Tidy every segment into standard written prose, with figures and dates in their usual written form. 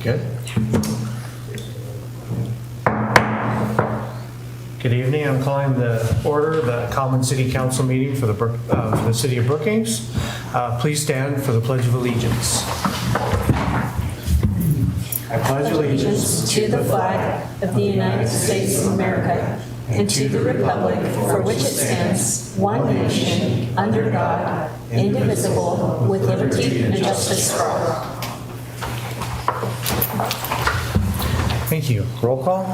Good. Good evening. I'm calling the order the common city council meeting for the city of Brookings. Please stand for the Pledge of Allegiance. I pledge allegiance to the flag of the United States of America and to the republic for which it stands, one nation, under God, indivisible, with liberty and justice for all. Thank you. Roll call.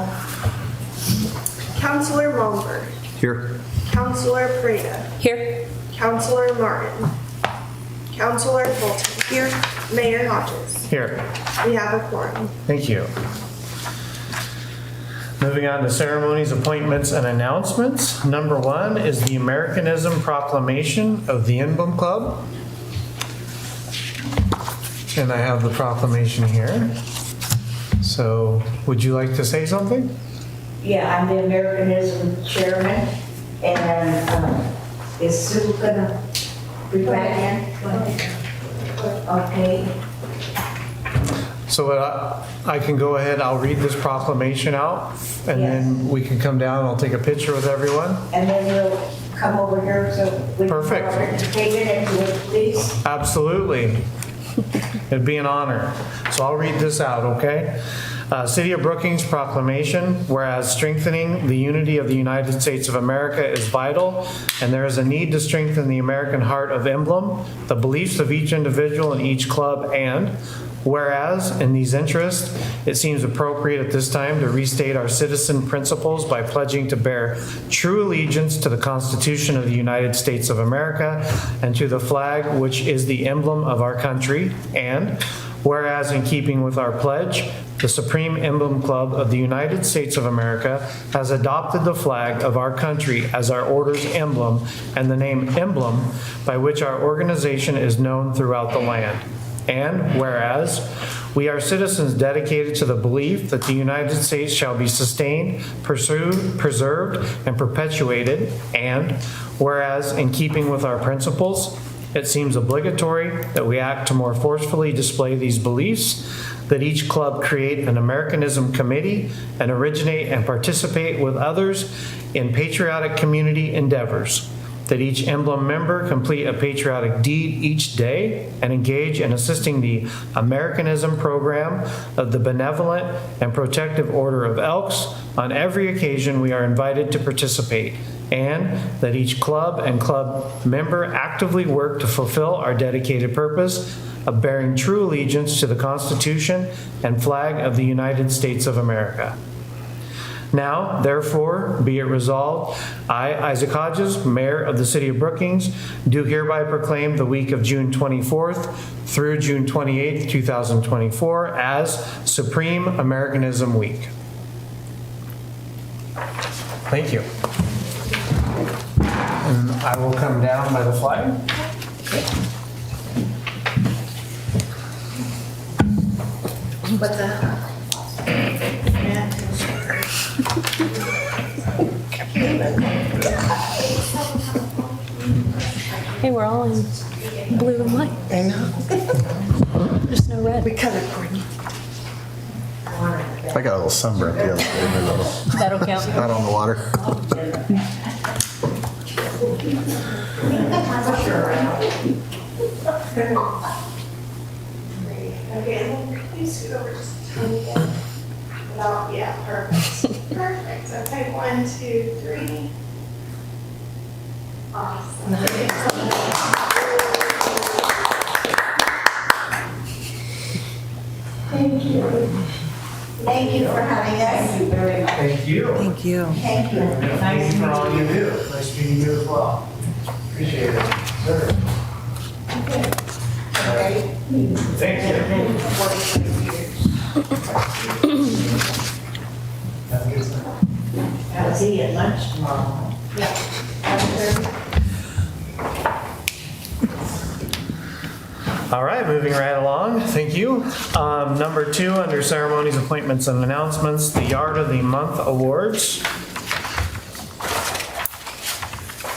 Councilor Malmberg. Here. Councilor Prada. Here. Councilor Martin. Councilor Fulton. Here. Mayor Hodges. Here. We have a quorum. Thank you. Moving on to ceremonies, appointments, and announcements. Number 1 is the Americanism Proclamation of the Emblem Club. And I have the proclamation here. So, would you like to say something? Yeah, I'm the Americanism chairman, and is Sue gonna be back in? Okay. So I can go ahead, I'll read this proclamation out, and then we can come down, I'll take a picture with everyone. And then you'll come over here so we Perfect. can take it and do it, please. Absolutely. It'd be an honor. So I'll read this out, okay? City of Brookings proclamation, whereas strengthening the unity of the United States of America is vital, and there is a need to strengthen the American heart of Emblem, the beliefs of each individual in each club, and whereas in these interests, it seems appropriate at this time to restate our citizen principles by pledging to bear true allegiance to the Constitution of the United States of America and to the flag which is the emblem of our country, and whereas in keeping with our pledge, the Supreme Emblem Club of the United States of America has adopted the flag of our country as our order's emblem and the name emblem by which our organization is known throughout the land. And whereas we are citizens dedicated to the belief that the United States shall be sustained, pursued, preserved, and perpetuated, and whereas in keeping with our principles, it seems obligatory that we act to more forcefully display these beliefs, that each club create an Americanism committee and originate and participate with others in patriotic community endeavors, that each emblem member complete a patriotic deed each day and engage in assisting the Americanism program of the Benevolent and Protective Order of Elks on every occasion we are invited to participate, and that each club and club member actively work to fulfill our dedicated purpose of bearing true allegiance to the Constitution and flag of the United States of America. Now, therefore, be it resolved, I, Isaac Hodges, Mayor of the City of Brookings, do hereby proclaim the week of June 24th through June 28th, 2024 as Supreme Americanism Week. Thank you. And I will come down by the flag. But Hey, we're all in blue and white. I know. There's no red. We color coordinate. I got a little sunburn the other day, That'll count. not on the water. Okay, and then please scoot over just a tiny bit. Without, yeah, perfect. Perfect. Okay, 1, 2, 3. Awesome. Thank you. Thank you for having us. Thank you very much. Thank you. Thank you. Thank you. Thank you for all you do. Nice meeting you as well. Appreciate it. Sure. Ready? Thank you. Have a good time. I'll see you at lunch tomorrow. Yeah. All right, moving right along. Thank you. Number 2, under ceremonies, appointments, and announcements, the Yard of the Month Awards.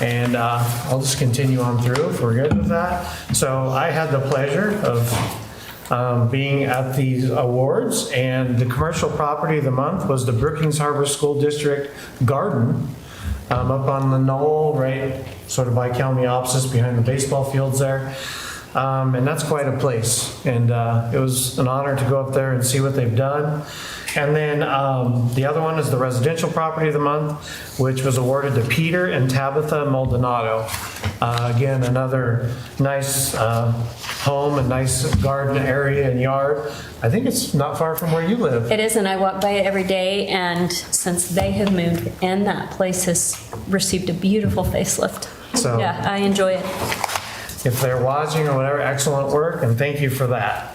And I'll just continue on through if we're good with that. So I had the pleasure of being at these awards. And the commercial property of the month was the Brookings Harbor School District Garden up on the knoll, right, sort of by Kalmiopsis behind the baseball fields there. And that's quite a place. And it was an honor to go up there and see what they've done. And then the other one is the residential property of the month, which was awarded to Peter and Tabitha Maldonado. Again, another nice home and nice garden area and yard. I think it's not far from where you live. It is, and I walk by it every day, and since they have moved in, that place has received a beautiful facelift. So- Yeah, I enjoy it. If they're watching or whatever, excellent work, and thank you for that.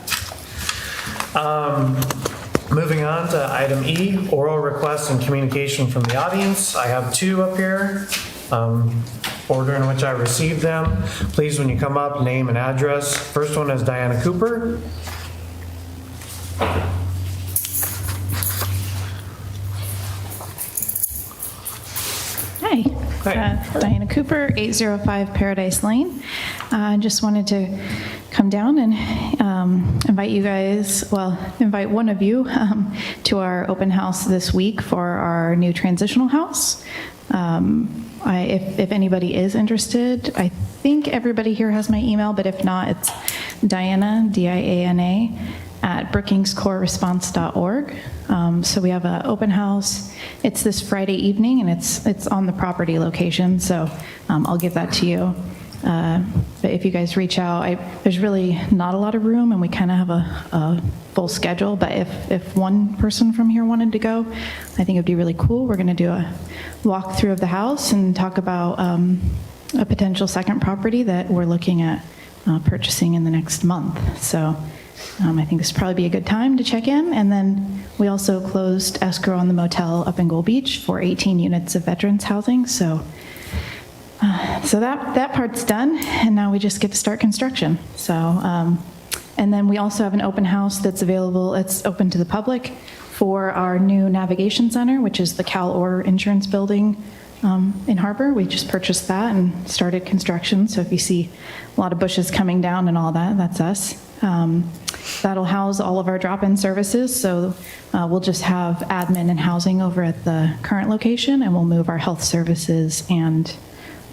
Moving on to item E, oral requests and communication from the audience. I have two up here, order in which I received them. Please, when you come up, name and address. First one is Diana Cooper. Hi. Hi. Diana Cooper, 805 Paradise Lane. I just wanted to come down and invite one of you to our open house this week for our new transitional house. If anybody is interested, I think everybody here has my email, but if not, it's Diana, D-I-A-N-A, at brookingscoreresponse.org. So we have an open house. It's this Friday evening, and it's on the property location, so I'll give that to you. But if you guys reach out, there's really not a lot of room, and we kind of have a full schedule, but if one person from here wanted to go, I think it would be really cool. We're going to do a walkthrough of the house and talk about a potential second property that we're looking at purchasing in the next month. So I think this would probably be a good time to check in. And then we also closed escrow on the motel up in Gold Beach for 18 units of veterans housing. So that part's done, and now we just get to start construction. So, and then we also have an open house that's available. It's open to the public for our new navigation center, which is the Cal Orr Insurance Building in Harbor. We just purchased that and started construction. So if you see a lot of bushes coming down and all that, that's us. That'll house all of our drop-in services. So we'll just have admin and housing over at the current location, and we'll move our health services and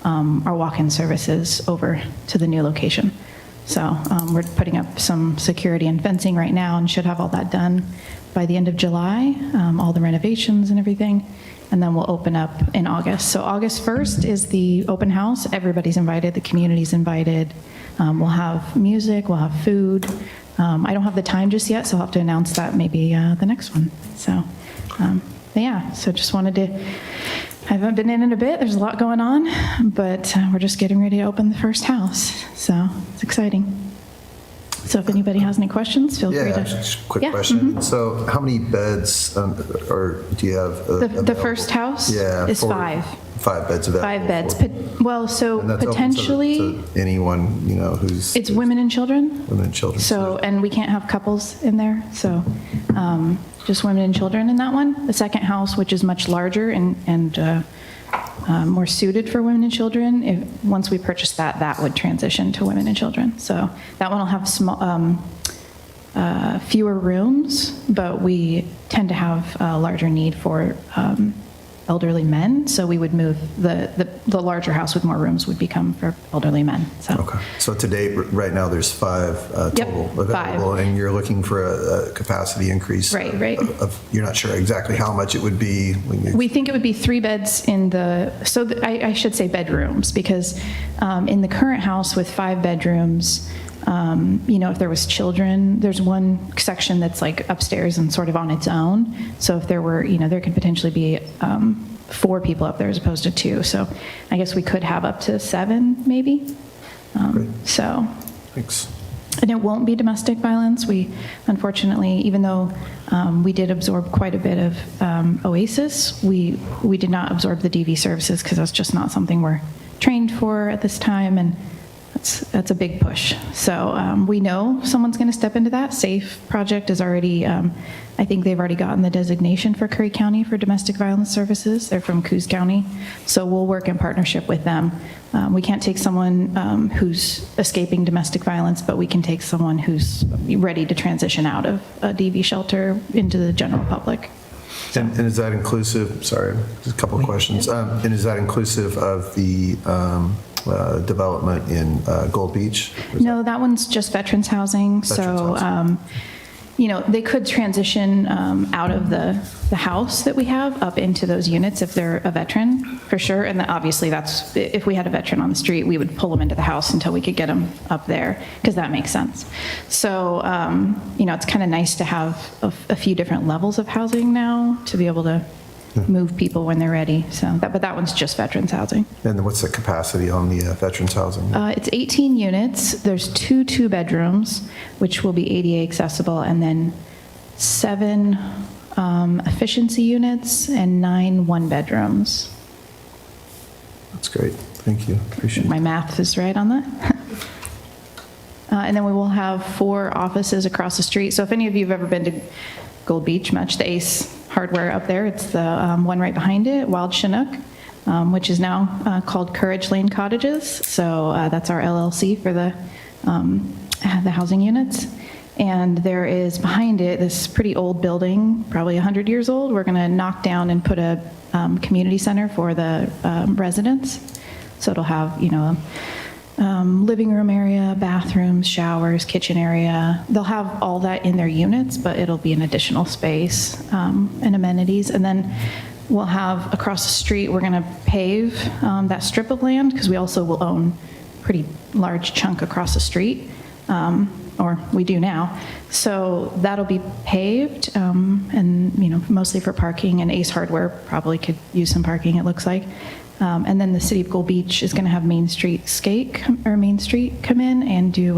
our walk-in services over to the new location. So we're putting up some security and fencing right now and should have all that done by the end of July, all the renovations and everything. And then we'll open up in August. So August 1st is the open house. Everybody's invited, the community's invited. We'll have music, we'll have food. I don't have the time just yet, so I'll have to announce that maybe the next one. So, but yeah, so just wanted to, I haven't been in a bit, there's a lot going on, but we're just getting ready to open the first house. So it's exciting. So if anybody has any questions, feel free to. Just a quick Yeah, question. So how many beds or do you have? The available? first house Yeah, is for- 5. 5 beds available. 5 beds. for- Well, so and that's open potentially, to anyone, who's. it's women and children. Women and children. So, and we can't have couples in there, so just women and children in that one. The second house, which is much larger and more suited for women and children, once we purchase that, that would transition to women and children. So that one will have fewer rooms, but we tend to have a larger need for elderly men, so we would move, the larger house with more rooms would become for elderly men, so. Okay. So to date, right now, there's 5 Yep, total 5. available, and you're looking for a capacity increase. Right. You're not sure exactly how much it would be. We think it would be 3 beds in the, I should say bedrooms, because in the current house with 5 bedrooms, if there was children, there's one section that's like upstairs and sort of on its own. So if there were, there could potentially be 4 people up there as opposed to 2. So I guess we could have up to 7 maybe. So. Thanks. And it won't be domestic violence. We, unfortunately, even though we did absorb quite a bit of OASIS, we did not absorb the DV services because that's just not something we're trained for at this time. And that's a big push. So we know someone's going to step into that. SAFE project is already, I think they've already gotten the designation for Curry County for domestic violence services. They're from Coos County. So we'll work in partnership with them. We can't take someone who's escaping domestic violence, but we can take someone who's ready to transition out of a DV shelter into the general public. And is that inclusive, sorry, just a couple of questions. And is that inclusive of the development in Gold Beach? No, that one's just veterans housing. So, you know, they could transition out of the house that we have up into those units if they're a veteran, for sure. And obviously that's, if we had a veteran on the street, we would pull them into the house until we could get them up there, because that makes sense. So, you know, it's kind of nice to have a few different levels of housing now to be able to move people when they're ready. So, but that one's just veterans housing. And then what's the capacity on the veterans housing? It's 18 units. There's 2 2-bedrooms, which will be ADA accessible, and then 7 efficiency units and 9 1-bedrooms. That's great. Thank you. Appreciate it. My math is right on that. And then we will have 4 offices across the street. So if any of you have ever been to Gold Beach much, the Ace Hardware up there, it's the one right behind it, Wild Chinook, which is now called Courage Lane Cottages. So that's our LLC for the housing units. And there is behind it this pretty old building, probably 100 years old. We're going to knock down and put a community center for the residents. So it'll have, you know, living room area, bathrooms, showers, kitchen area. They'll have all that in their units, but it'll be an additional space and amenities. And then we'll have across the street, we're going to pave that strip of land, because we also will own a pretty large chunk across the street, or we do now. So that'll be paved, and, you know, mostly for parking, and Ace Hardware probably could use some parking, it looks like. And then the City of Gold Beach is going to have Main Street come in and do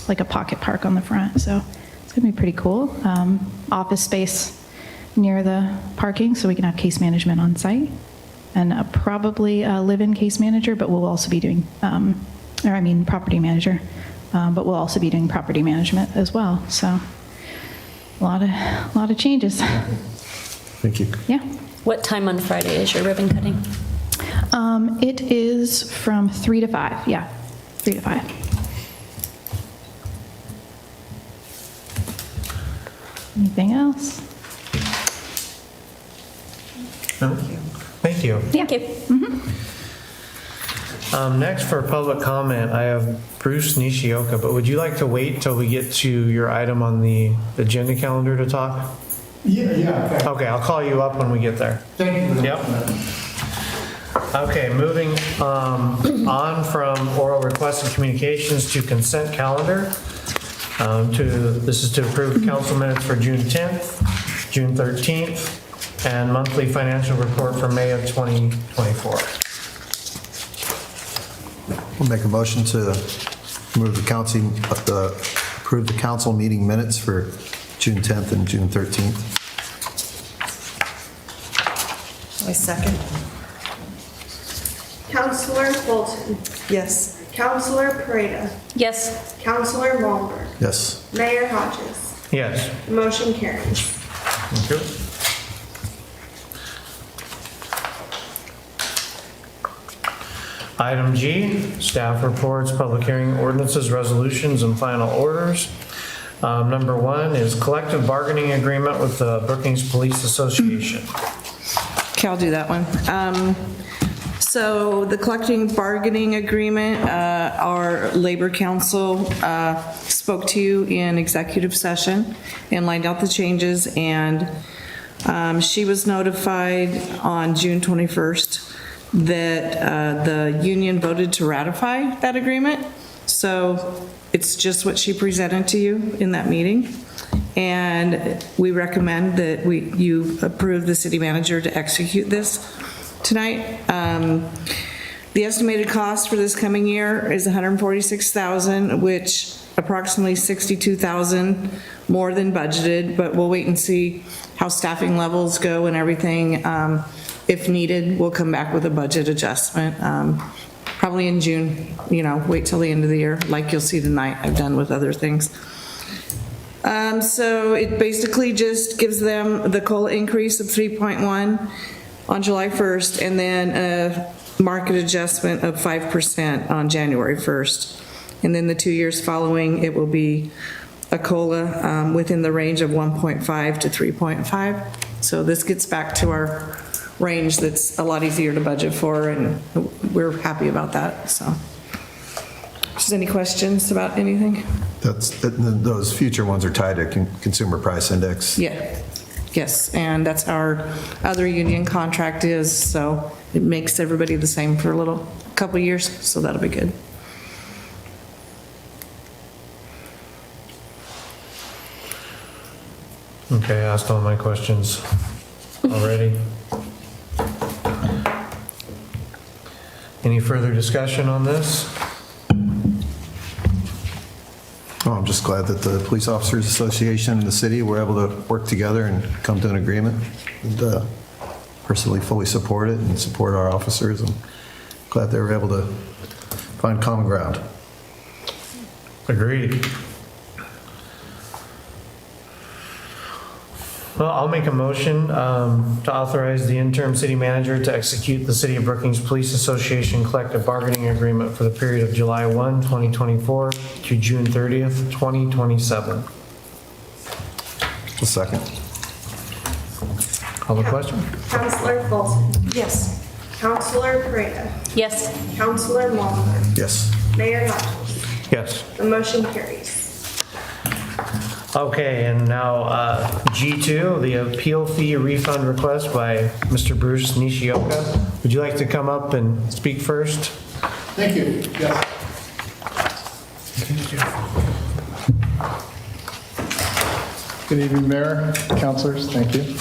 like a pocket park on the front. So it's going to be pretty cool. Office space near the parking, so we can have case management on site, and probably a live-in case manager, but we'll also be doing, property manager, but we'll also be doing property management as well. So a lot of changes. Thank you. Yeah. What time on Friday is your ribbon cutting? It is from 3 to 5. Yeah, 3 to 5. Anything else? No? Thank you. Thank you. Next for public comment, I have Bruce Nishioka, but would you like to wait till we get to your item on the agenda calendar to talk? Yeah. Okay, I'll call you up when we get there. Thank you. Yep. Okay, moving on from oral requests and communications to consent calendar. This is to approve council minutes for June 10th, June 13th, and monthly financial report for May of 2024. We'll make a motion to approve the council meeting minutes for June 10th and June 13th. I second. Counselor Bolton, Yes. Counselor Pareto, Yes. Counselor Wahlberg, Yes. Mayor Hodges. Yes. Motion carries. Thank you. Item G, staff reports, public hearing, ordinances, resolutions, and final orders. Number 1 is collective bargaining agreement with the Brookings Police Association. Okay, I'll do that one. So the collective bargaining agreement, our Labor Council spoke to you in executive session and lined out the changes, and she was notified on June 21st that the union voted to ratify that agreement. So it's just what she presented to you in that meeting. And we recommend that you approve the city manager to execute this tonight. The estimated cost for this coming year is $146,000, which approximately $62,000 more than budgeted, but we'll wait and see how staffing levels go and everything. If needed, we'll come back with a budget adjustment, probably in June, wait till the end of the year, like you'll see tonight, I've done with other things. So it basically just gives them the COLA increase of 3.1 on July 1st, and then a market adjustment of 5% on January 1st. And then the 2 years following, it will be a COLA within the range of 1.5 to 3.5. So this gets back to our range that's a lot easier to budget for, and we're happy about that, so. Is there any questions about anything? Those future ones are tied to consumer price index. Yeah, yes, and that's our other union contract is, so it makes everybody the same for a couple years, so that'll be good. Okay, I asked all my questions already. Any further discussion on this? Oh, I'm just glad that the Police Officers Association and the city were able to work together and come to an agreement. And personally fully support it and support our officers. I'm glad they were able to find common ground. Agreed. Well, I'll make a motion to authorize the interim city manager to execute the City of Brookings Police Association collective bargaining agreement for the period of July 1, 2024 to June 30th, 2027. A second. Call the question? Counselor Folsom? Yes. Counselor Pereira? Yes. Counselor Mulder? Yes. Mayor Hodges? Yes. The motion carries. Okay, and now G2, the appeal fee refund request by Mr. Bruce Nishioka. Would you like to come up and speak first? Thank you. Yes. Good evening, Mayor, councilors. Thank you.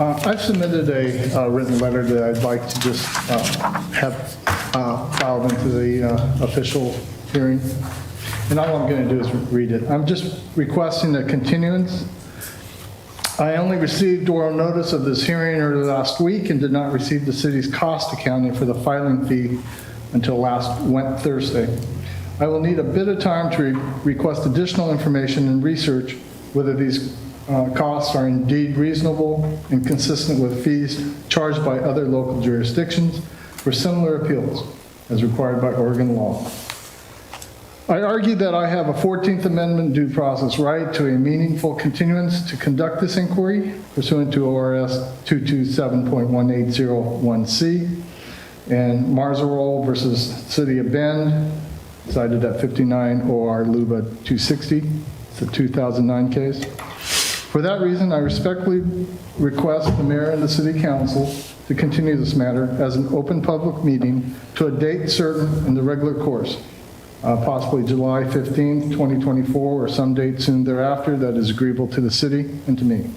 I've submitted a written letter that I'd like to just have filed into the official hearing. And all I'm going to do is read it. I'm just requesting a continuance. I only received oral notice of this hearing early last week and did not receive the city's cost accounting for the filing fee until last Thursday. I will need a bit of time to request additional information and research whether these costs are indeed reasonable and consistent with fees charged by other local jurisdictions for similar appeals as required by Oregon law. I argue that I have a 14th Amendment due process right to a meaningful continuance to conduct this inquiry pursuant to ORS 227.1801C and Marzarol versus City of Bend, cited at 59 OR Luba 260. It's a 2009 case. For that reason, I respectfully request the mayor and the city council to continue this matter as an open public meeting to a date certain in the regular course. Possibly July 15th, 2024, or some date soon thereafter that is agreeable to the city and to me.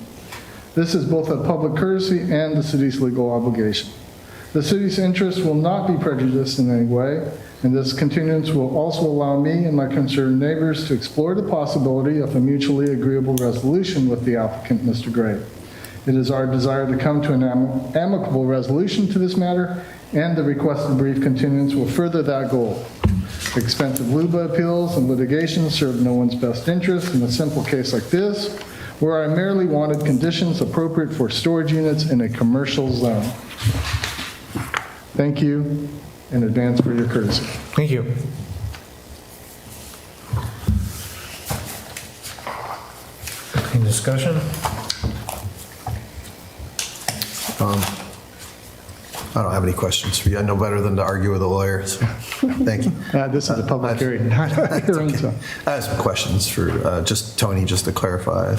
This is both a public courtesy and the city's legal obligation. The city's interest will not be prejudiced in any way, and this continuance will also allow me and my concerned neighbors to explore the possibility of a mutually agreeable resolution with the applicant, Mr. Gray. It is our desire to come to an amicable resolution to this matter, and the requested brief continuance will further that goal. Expensive LUBA appeals and litigation serve no one's best interest in a simple case like this, where I merely wanted conditions appropriate for storage units in a commercial zone. Thank you in advance for your courtesy. Thank you. Any discussion? I don't have any questions for you. I know better than to argue with a lawyer, so thank you. This is a public hearing, not a hearing, so. I have some questions for just Tony, just to clarify.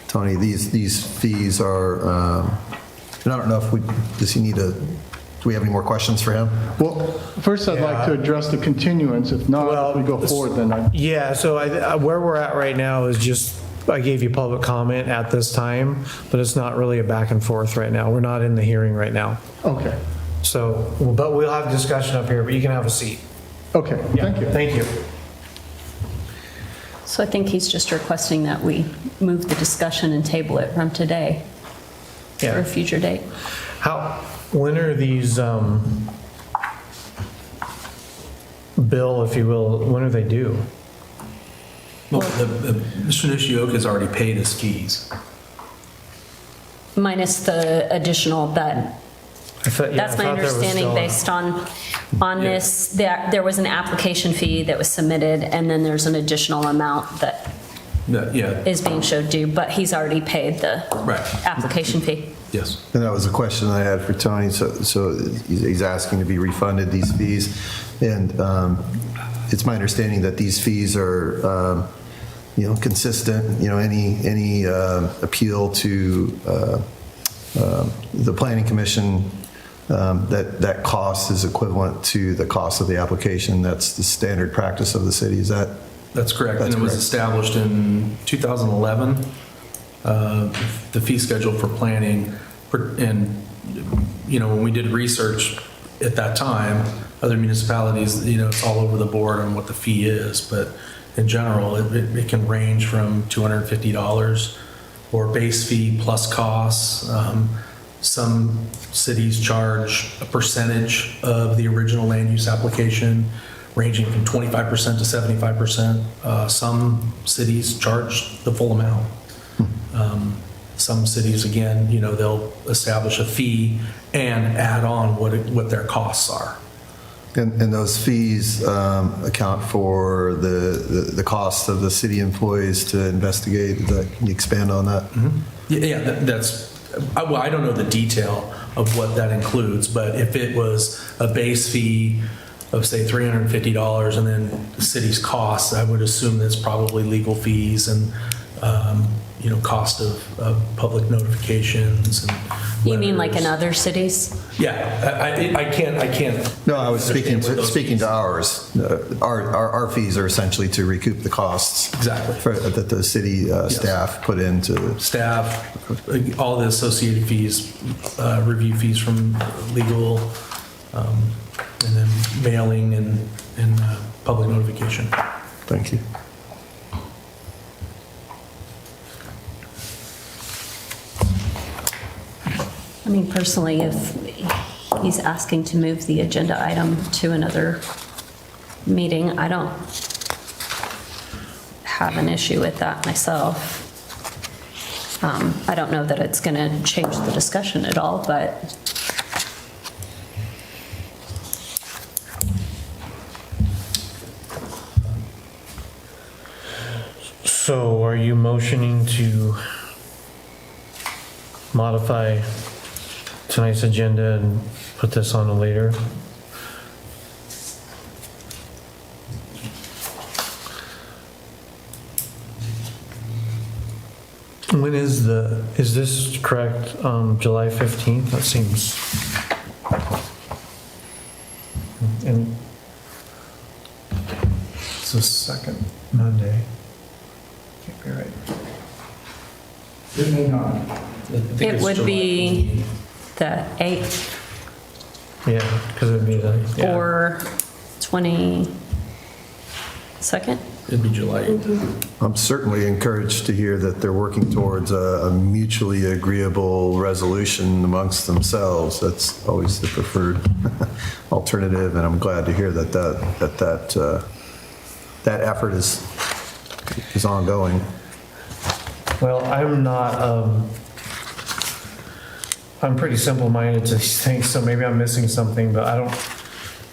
Tony, these fees are, and I don't know if do we have any more questions for him? Well, first I'd like to address the continuance. If not, if we go forward, then I. Yeah, so where we're at right now is just, I gave you public comment at this time, but it's not really a back and forth right now. We're not in the hearing right now. Okay. So, but we'll have discussion up here, but you can have a seat. Okay, thank you. Thank you. So I think he's just requesting that we move the discussion and table it from today for Yeah. a future date. When are these bill, if you will, when do they due? Well, Mr. Nishioka has already paid his fees. Minus the additional that, That's that's my understanding based on this, there was an application fee that was submitted, and then there's an additional amount that Yeah, is being showed due, but he's already paid the right, application fee. yes. And that was a question I had for Tony. So he's asking to be refunded these fees. And it's my understanding that these fees are, consistent, any appeal to the planning commission, that cost is equivalent to the cost of the application. That's the standard practice of the city. Is that? That's correct. That's And it was correct. established in 2011, the fee schedule for planning. And, when we did research at that time, other municipalities, it's all over the board on what the fee is. But in general, it can range from $250 or base fee plus costs. Some cities charge a percentage of the original land use application, ranging from 25% to 75%. Some cities charge the full amount. Some cities, again, they'll establish a fee and add on what their costs are. And those fees account for the cost of the city employees to investigate. Can you expand on that? Yeah, well, I don't know the detail of what that includes, but if it was a base fee of, say, $350 and then the city's costs, I would assume that's probably legal fees and, cost of public notifications and You mean like in letters. other cities? Yeah, I can't. No, I was understand where those speaking fees- to ours. Our fees are essentially to recoup the costs Exactly. that the city staff put into. Staff, all the associated fees, review fees from legal, and then mailing and public notification. Thank you. I mean, personally, if he's asking to move the agenda item to another meeting, I don't have an issue with that myself. I don't know that it's going to change the discussion at all, but So are you motioning to modify tonight's agenda and put this on a later? When is this correct? July 15th? That seems. And it's the second Monday. Can't be right. It may not. it would be the 8th Yeah, because it would be the. yeah. or 22nd? It'd be July 8th. I'm certainly encouraged to hear that they're working towards a mutually agreeable resolution amongst themselves. That's always the preferred alternative, and I'm glad to hear that effort is ongoing. Well, I'm not, I'm pretty simple-minded to these things, so maybe I'm missing something, but I don't,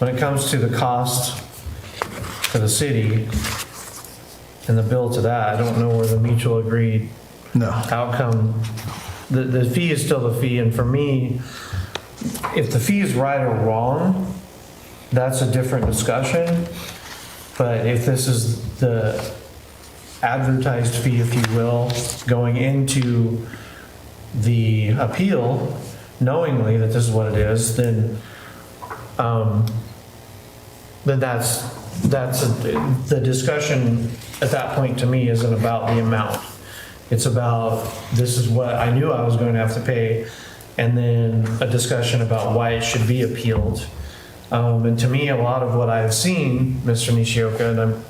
when it comes to the cost for the city and the bill to that, I don't know where the mutual agreed No. outcome, the fee is still the fee, and for me, if the fee is right or wrong, that's a different discussion, but if this is the advertised fee, if you will, going into the appeal, knowingly that this is what it is, then the discussion at that point to me isn't about the amount. It's about, this is what I knew I was going to have to pay, and then a discussion about why it should be appealed. And to me, a lot of what I've seen, Mr. Nishioka, and I'm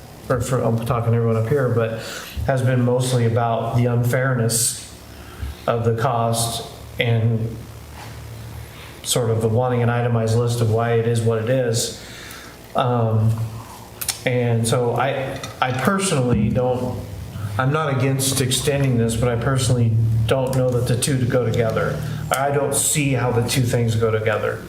talking to everyone up here, but has been mostly about the unfairness of the cost and sort of the wanting an itemized list of why it is what it is. And so I personally don't, I'm not against extending this, but I personally don't know that the two go together. I don't see how the two things go together.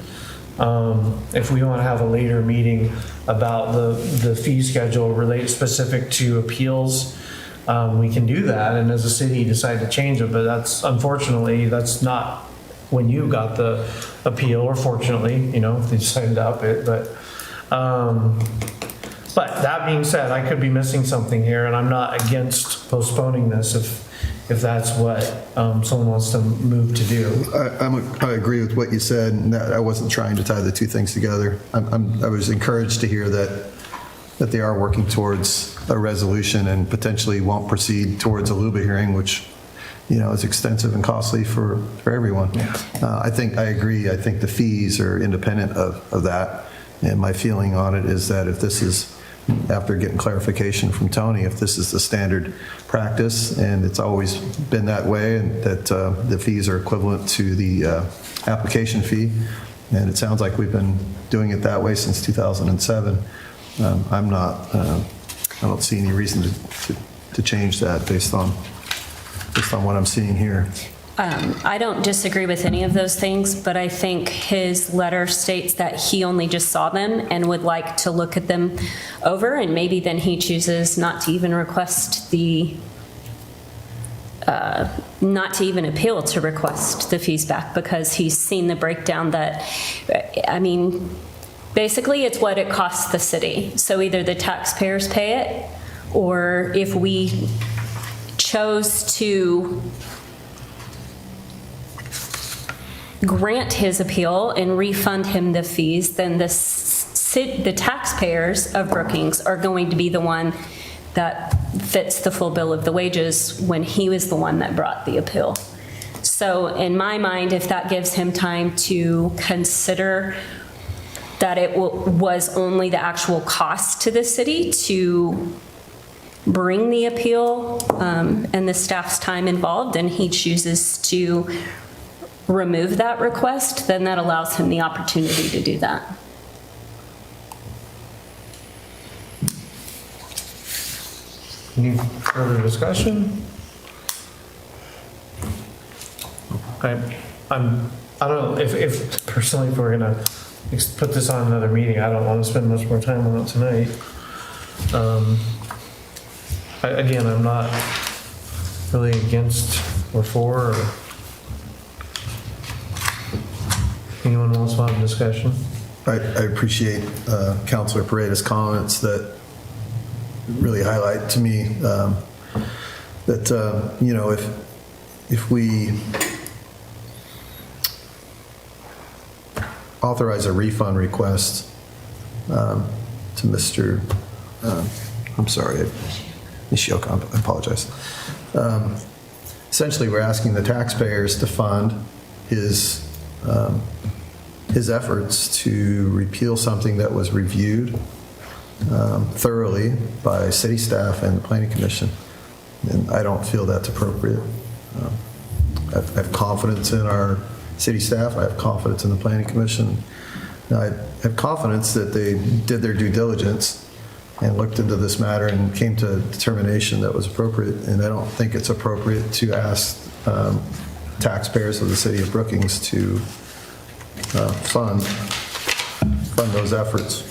If we want to have a later meeting about the fee schedule related specific to appeals, we can do that, and as a city decide to change it, but that's, unfortunately, that's not when you got the appeal, or fortunately, you know, if they decided to up it, but that being said, I could be missing something here, and I'm not against postponing this if that's what someone wants to move to do. I agree with what you said, and that I wasn't trying to tie the two things together. I was encouraged to hear that they are working towards a resolution and potentially won't proceed towards a LUBA hearing, which, you know, is extensive and costly for everyone. I agree. I think the fees are independent of that. And my feeling on it is that if this is, after getting clarification from Tony, if this is the standard practice and it's always been that way, and that the fees are equivalent to the application fee, and it sounds like we've been doing it that way since 2007, I don't see any reason to change that based on what I'm seeing here. I don't disagree with any of those things, but I think his letter states that he only just saw them and would like to look at them over, and maybe then he chooses not to even request not to even appeal to request the fees back, because he's seen the breakdown that, I mean, basically it's what it costs the city. So either the taxpayers pay it, or if we chose to grant his appeal and refund him the fees, then the taxpayers of Brookings are going to be the one that fits the full bill of the wages when he was the one that brought the appeal. So in my mind, if that gives him time to consider that it was only the actual cost to the city to bring the appeal and the staff's time involved, and he chooses to remove that request, then that allows him the opportunity to do that. Any further discussion? I don't know, if personally, if we're gonna put this on another meeting, I don't want to spend much more time on it tonight. Again, I'm not really against or for, or anyone else want a discussion? I appreciate Councilor Paredes' comments that really highlight to me that, you know, if we authorize a refund request to Mr. I'm sorry, Nishioka, I apologize. Essentially, we're asking the taxpayers to fund his efforts to repeal something that was reviewed thoroughly by city staff and the planning commission. And I don't feel that's appropriate. I have confidence in our city staff. I have confidence in the planning commission. I have confidence that they did their due diligence and looked into this matter and came to a determination that was appropriate. And I don't think it's appropriate to ask taxpayers of the city of Brookings to fund those efforts.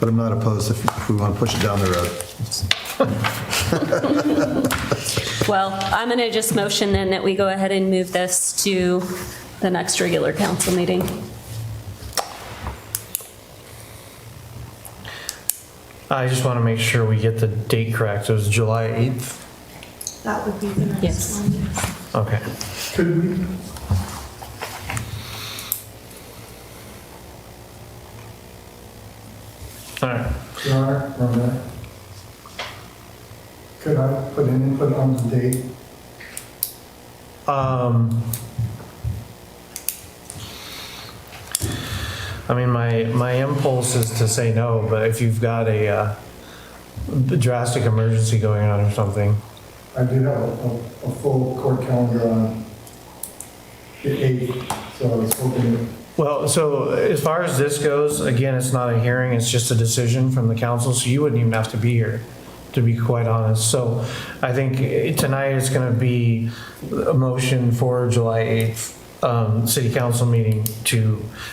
But I'm not opposed if we want to push it down the road. Well, I'm going to just motion then that we go ahead and move this to the next regular council meeting. I just want to make sure we get the date correct. It was July 8th? That would be the next Yes. one, yes. Okay. Could we, All right. Your Honor, or Mayor, could I put an input on the date? I mean, my impulse is to say no, but if you've got a drastic emergency going on or something. I do have a full court calendar on the 8th, so I was hoping. Well, so as far as this goes, again, it's not a hearing, it's just a decision from the council, so you wouldn't even have to be here, to be quite honest. So I think tonight is going to be a motion for July 8th city council meeting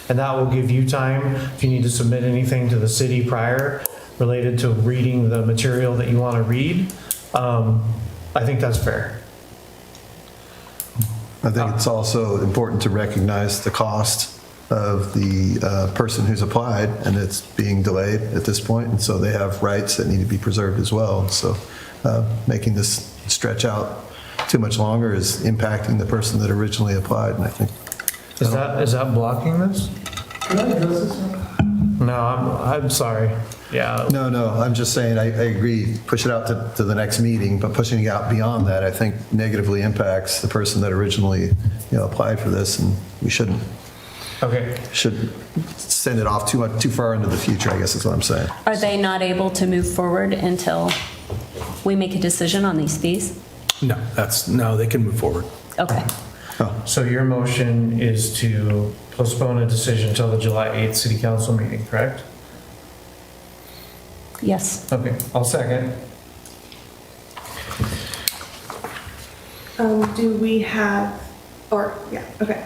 and that will give you time, if you need to submit anything to the city prior related to reading the material that you want to read. I think that's fair. I think it's also important to recognize the cost of the person who's applied, and it's being delayed at this point, and so they have rights that need to be preserved as well. So making this stretch out too much longer is impacting the person that originally applied, and I think. Is that blocking this? Can I address this one? No, I'm sorry. Yeah. No, I'm just saying, I agree, push it out to the next meeting, but pushing it out beyond that, I think negatively impacts the person that originally, applied for this, and we should send it off too far into the future, I guess is what I'm saying. Are they not able to move forward until we make a decision on these fees? No, they can move forward. Okay. So your motion is to postpone a decision until the July 8th city council meeting, correct? Yes. Okay, I'll second. Do we have, okay.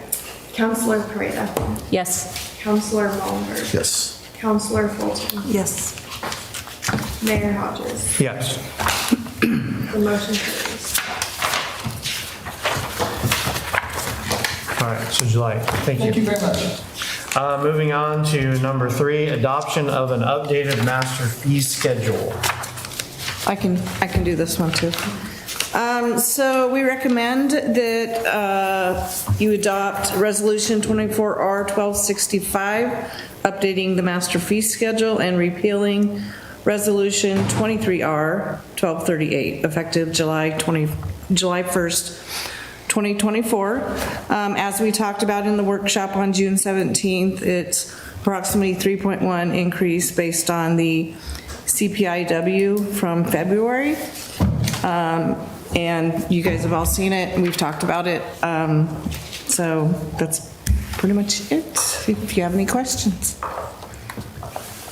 Counselor Pareda, Yes. Counselor Malmberg, Yes. Counselor Fulton, Yes. Mayor Hodges. Yes. The motion carries. All right, so July 8th. Thank you. Thank you very much. Moving on to number 3, adoption of an updated master fee schedule. I can do this one too. So we recommend that you adopt Resolution 24R-1265, updating the master fee schedule and repealing Resolution 23R-1238, effective July 1st, 2024. As we talked about in the workshop on June 17th, it's approximately 3.1 increase based on the CPIW from February. And you guys have all seen it, and we've talked about it. So that's pretty much it, if you have any questions.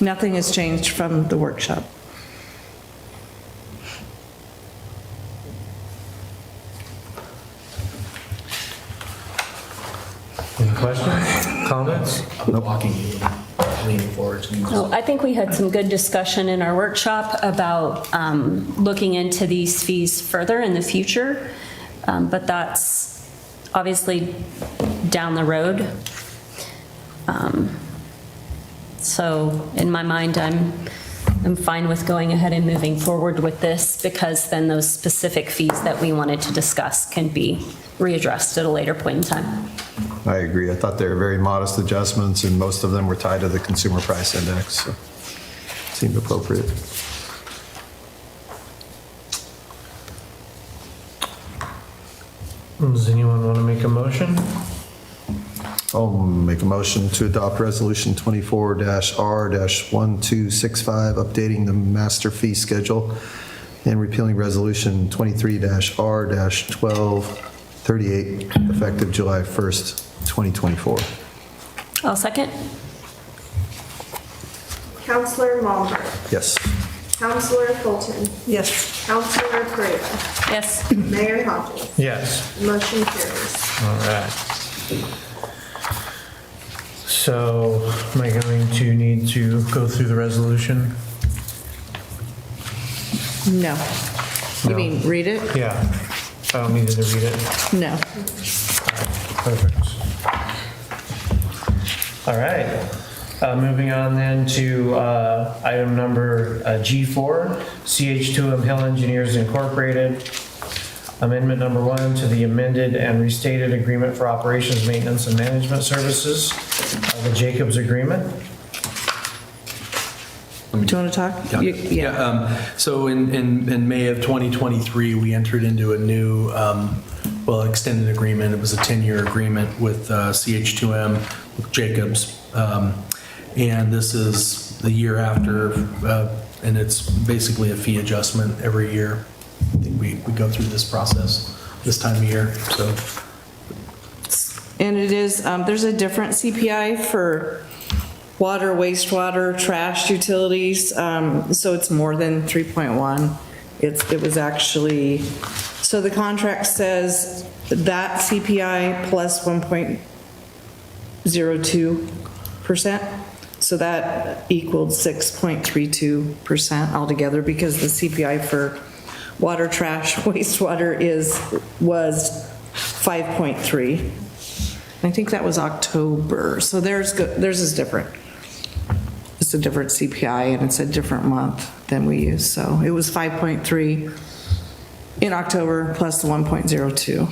Nothing has changed from the workshop. Any questions, comments? I'm blocking you, leaning forward. No, I think we had some good discussion in our workshop about looking into these fees further in the future, but that's obviously down the road. So in my mind, I'm fine with going ahead and moving forward with this, because then those specific fees that we wanted to discuss can be readdressed at a later point in time. I agree. I thought they were very modest adjustments, and most of them were tied to the consumer price index, so seemed appropriate. Does anyone want to make a motion? I'll make a motion to adopt Resolution 24-R-1265, updating the master fee schedule and repealing Resolution 23-R-1238, effective July 1st, 2024. I'll second. Counselor Malmberg, Yes. Counselor Fulton, Yes. Counselor Pareda, Yes. Mayor Hodges. Yes. Motion carries. All right. So am I going to need to go through the resolution? No. You No. mean read it? Yeah. I don't need to read it. No. Perfect. All right. Moving on then to item number G4, CH2M Hill Engineers Incorporated. Amendment number 1 to the amended and restated agreement for operations, maintenance, and management services, the Jacobs Agreement. Do you want to talk? Yeah. So in May of 2023, we entered into a new, extended agreement. It was a 10-year agreement with CH2M, with Jacobs. And this is the year after, and it's basically a fee adjustment every year. I think we go through this process this time of year, so And it is, there's a different CPI for water, wastewater, trash, utilities, so it's more than 3.1. It was actually, so the contract says that CPI plus 1.02%, so that equaled 6.32% altogether, because the CPI for water, trash, wastewater was 5.3. I think that was October, so theirs is different. It's a different CPI and it's a different month than we use, so it was 5.3 in October plus the 1.02.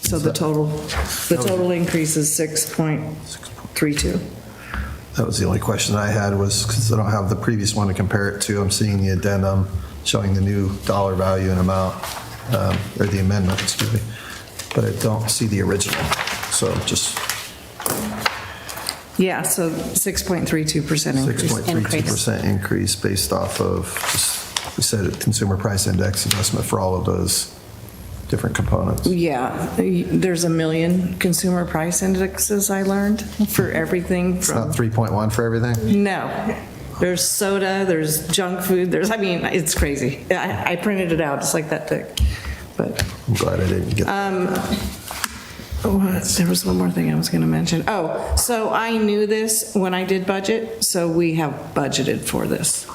So the total increase is 6.32. That was the only question I had, was because I don't have the previous one to compare it to. I'm seeing the addendum showing the new dollar value and amount, or the amendment, excuse me, but I don't see the original. So just Yeah, so 6.32% increase. 6.32% increase based off of, just, we said, a consumer price index adjustment for all of those different components. Yeah, there's a million consumer price indexes, I learned, for everything It's from, not 3.1 for everything? no. There's soda, there's junk food, it's crazy. I printed it out, just like that thick, but. I'm glad I didn't get There was one more thing I was going to mention. Oh, so I knew this when I did budget, so we have budgeted for this.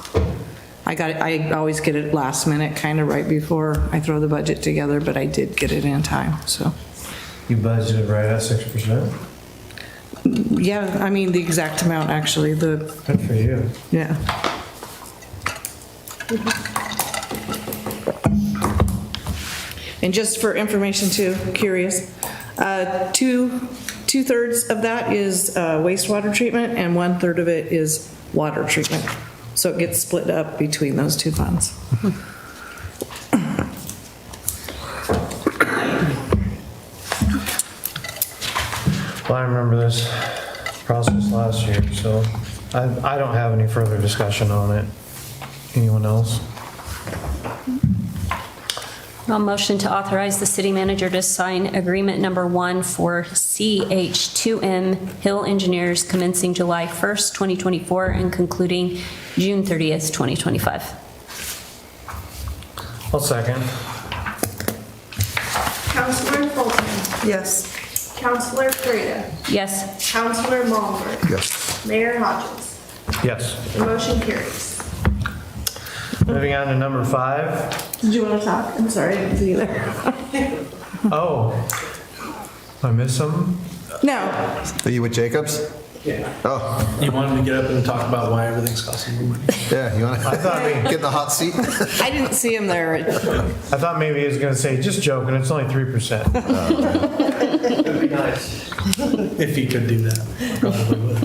I always get it last minute, kind of right before I throw the budget together, but I did get it in time, so. You budgeted right at 6%? Yeah, I mean, the exact amount, actually, Good for you. yeah. And just for information too, curious, two-thirds of that is wastewater treatment and 1/3 of it is water treatment. So it gets split up between those two funds. Well, I remember this process last year, so I don't have any further discussion on it. Anyone else? A motion to authorize the city manager to sign agreement number 1 for CH2M Hill Engineers commencing July 1st, 2024 and concluding June 30th, 2025. I'll second. Counselor Fulton, Yes. Counselor Freda, Yes. Counselor Malmberg, Yes. Mayor Hodges. Yes. The motion carries. Moving on to number 5. Did you want to talk? I'm sorry, I didn't see you there. Oh, I missed something? No, Are you with Jacobs? Yeah. Oh, You wanted to get up and talk about why everything's costing more money? yeah, you want I to thought get in the hot seat? I didn't see him there. I thought maybe he was going to say, just joking, it's only 3%. That'd be nice. If he could do that, probably would.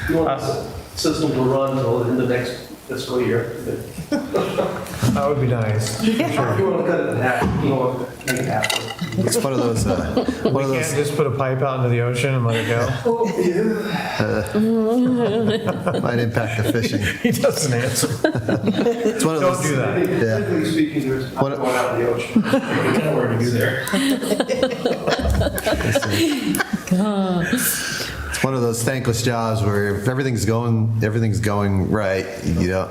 You want the system to run until the end of next fiscal year. That would be nice. You want to cut it in half, you want to make it half. It's one of those, We can't just put a pipe out into the ocean and let it go. might impact the fishing. He doesn't answer. It's one of Don't those. do that. Yeah. Typically speaking, there's not What- going out in the ocean. You know where to do there. It's one of those thankless jobs where if everything's going right, you know,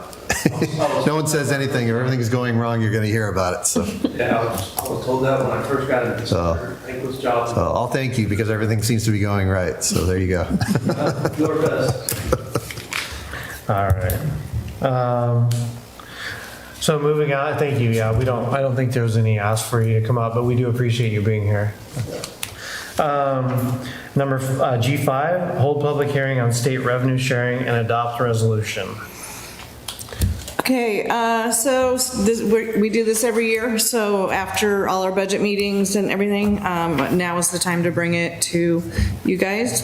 no one says anything. If everything's going wrong, you're going to hear about it. So, Yeah, I was told that when I first got into this. Thankless job. so I'll thank you because everything seems to be going right. So there you go. Do our best. All right. So moving on, thank you. Yeah, I don't think there was any ask for you to come up, but we do appreciate you being here. Number G5, hold public hearing on state revenue sharing and adopt resolution. Okay, so we do this every year, so after all our budget meetings and everything, now is the time to bring it to you guys.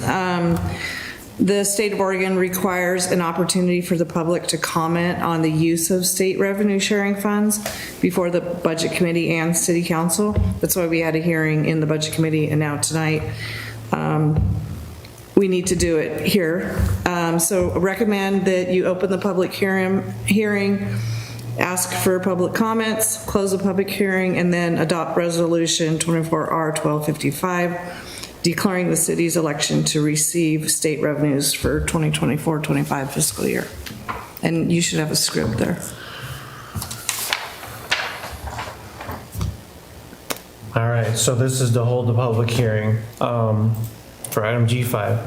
The state of Oregon requires an opportunity for the public to comment on the use of state revenue sharing funds before the budget committee and city council. That's why we had a hearing in the budget committee and now tonight. We need to do it here. So recommend that you open the public hearing, ask for public comments, close the public hearing, and then adopt resolution 24R 1255. declaring the city's election to receive state revenues for 2024-25 fiscal year. And you should have a script there. All right, so this is to hold the public hearing for item G5.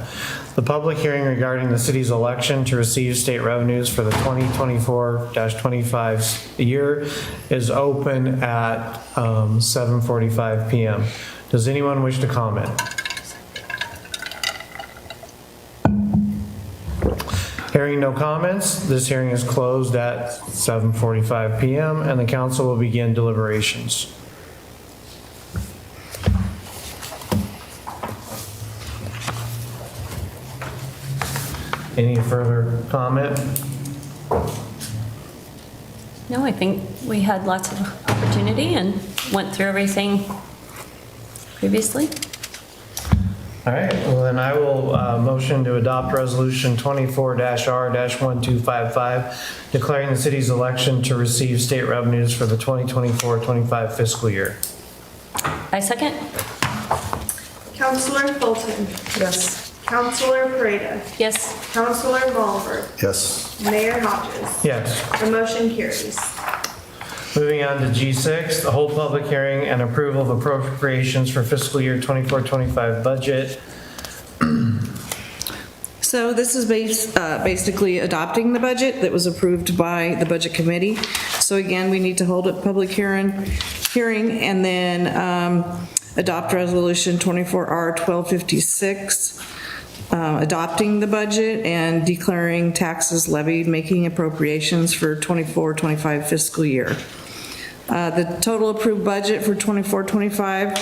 The public hearing regarding the city's election to receive state revenues for the 2024-25 year is open at 7:45 PM. Does anyone wish to comment? Hearing no comments, this hearing is closed at 7:45 PM and the council will begin deliberations. Any further comment? No, I think we had lots of opportunity and went through everything previously. All right, well then I will motion to adopt resolution 24-R-1255, declaring the city's election to receive state revenues for the 2024-25 fiscal year. I second. Counselor Fulton. Yes. Counselor Paredes. Yes. Counselor Mulver. Yes. Mayor Hodges. Yes. The motion carries. Moving on to G6, the whole public hearing and approval of appropriations for fiscal year 24-25 budget. So this is basically adopting the budget that was approved by the Budget Committee. So again, we need to hold a public hearing and then adopt Resolution 24-R-1256, adopting the budget and declaring taxes levied, making appropriations for 24-25 fiscal year. The total approved budget for 24-25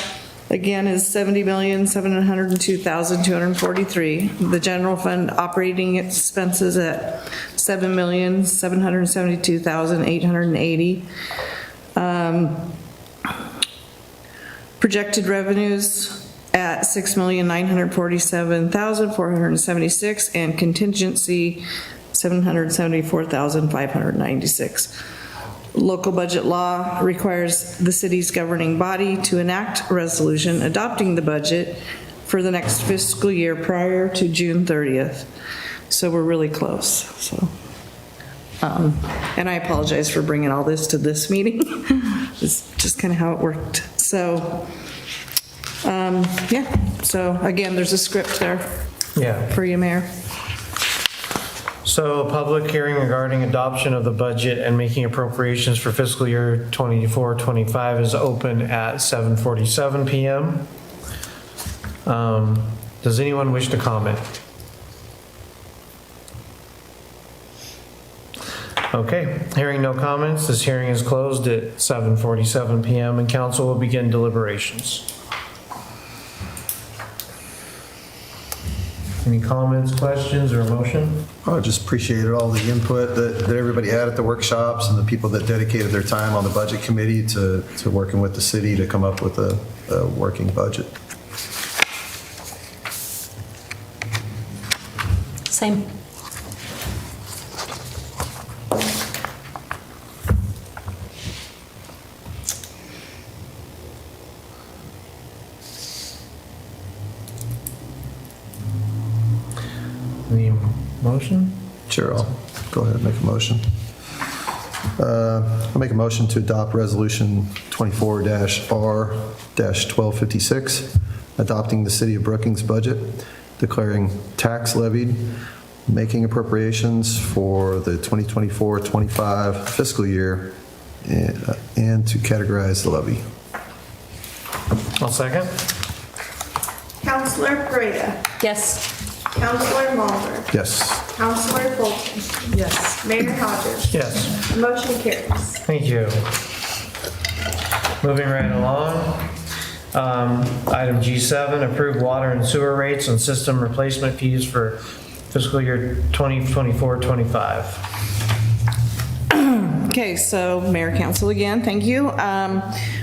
again is $70,702,243. The general fund operating expenses at $7,772,880. Projected revenues at $6,947,476 and contingency $774,596. Local budget law requires the city's governing body to enact a resolution adopting the budget for the next fiscal year prior to June 30th. So we're really close, so. And I apologize for bringing all this to this meeting. It's just kind of how it worked. So, yeah, so again, there's a script there for you, Mayor. So a public hearing regarding adoption of the budget and making appropriations for fiscal year 24-25 is open at 7:47 PM. Does anyone wish to comment? Okay, hearing no comments, this hearing is closed at 7:47 PM and council will begin deliberations. Any comments, questions, or a motion? I just appreciated all the input that everybody had at the workshops and the people that dedicated their time on the budget committee to working with the city to come up with a working budget. Same. Any motion? Sure, I'll go ahead and make a motion. I'll make a motion to adopt Resolution 24-R-1256, adopting the City of Brookings budget, declaring tax levied, making appropriations for the 2024-25 fiscal year, and to categorize the levy. I'll second. Counselor Paredes. Yes. Counselor Mulver. Yes. Counselor Fulton. Yes. Mayor Hodges. Yes. The motion carries. Thank you. Moving right along. Item G7, approve water and sewer rates and system replacement fees for fiscal year 2024-25. Okay, so Mayor Council again, thank you.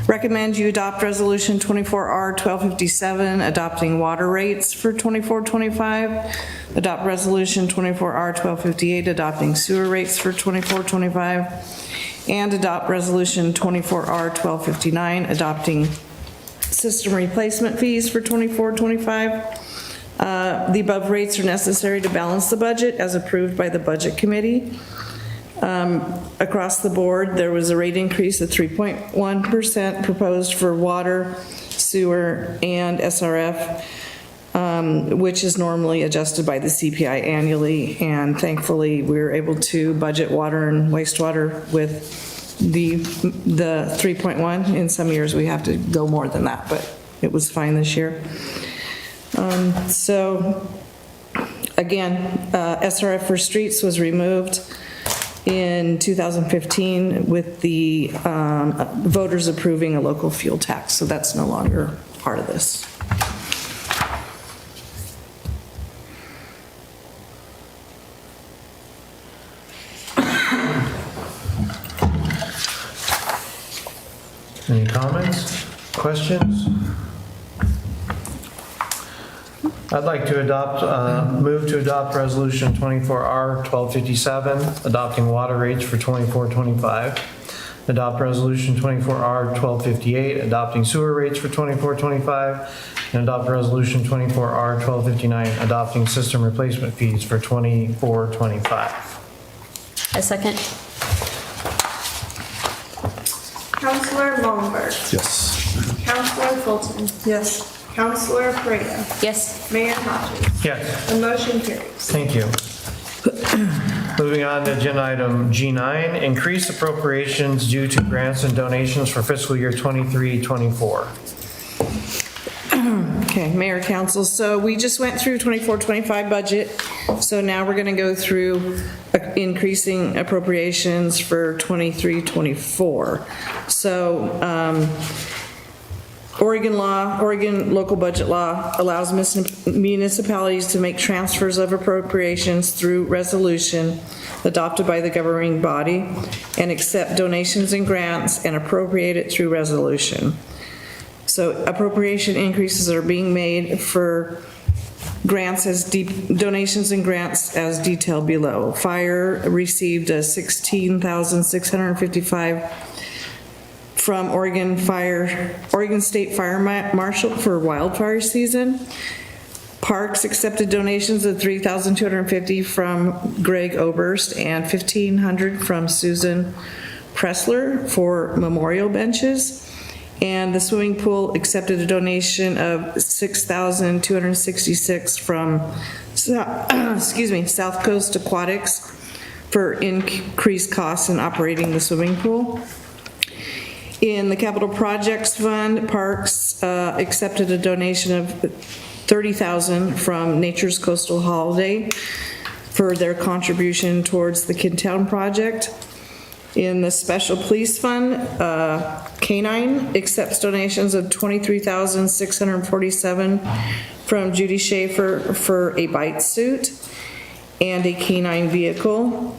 Recommend you adopt Resolution 24-R-1257, adopting water rates for 24-25. Adopt Resolution 24-R-1258, adopting sewer rates for 24-25. And adopt Resolution 24-R-1259, adopting system replacement fees for 24-25. The above rates are necessary to balance the budget as approved by the Budget Committee. Across the board, there was a rate increase of 3.1% proposed for water, sewer, and SRF, which is normally adjusted by the CPI annually. And thankfully, we were able to budget water and wastewater with the 3.1. In some years, we have to go more than that, but it was fine this year. So again, SRF for streets was removed in 2015 with the voters approving a local fuel tax, so that's no longer part of this. Any comments, questions? I'd like to move to adopt Resolution 24R-1257, adopting water rates for 24-25. Adopt Resolution 24R-1258, adopting sewer rates for 24-25. And adopt Resolution 24R-1259, adopting system replacement fees for 24-25. A second. Counselor Longberg. Yes. Counselor Fulton. Yes. Counselor Pereira. Yes. Mayor Hodges. Yes. The motion carries. Thank you. Moving on to agenda item G9, increase appropriations due to grants and donations for fiscal year 23-24. Okay, Mayor, Council, so we just went through 24-25 budget, so now we're gonna go through increasing appropriations for 23-24. So, Oregon local budget law allows municipalities to make transfers of appropriations through resolution adopted by the governing body and accept donations and grants and appropriate it through resolution. So appropriation increases are being made for grants donations and grants as detailed below. Fire received a $16,655 from Oregon State Fire Marshal for wildfire season. Parks accepted donations of $3,250 from Greg Oberst and $1,500 from Susan Pressler for memorial benches. And the swimming pool accepted a donation of $6,266 from, South Coast Aquatics for increased costs in operating the swimming pool. In the Capital Projects Fund, Parks accepted a donation of $30,000 from Nature's Coastal Holiday for their contribution towards the Kidtown project. In the Special Police Fund, K-9 accepts donations of $23,647 from Judy Schaefer for a bite suit and a K-9 vehicle.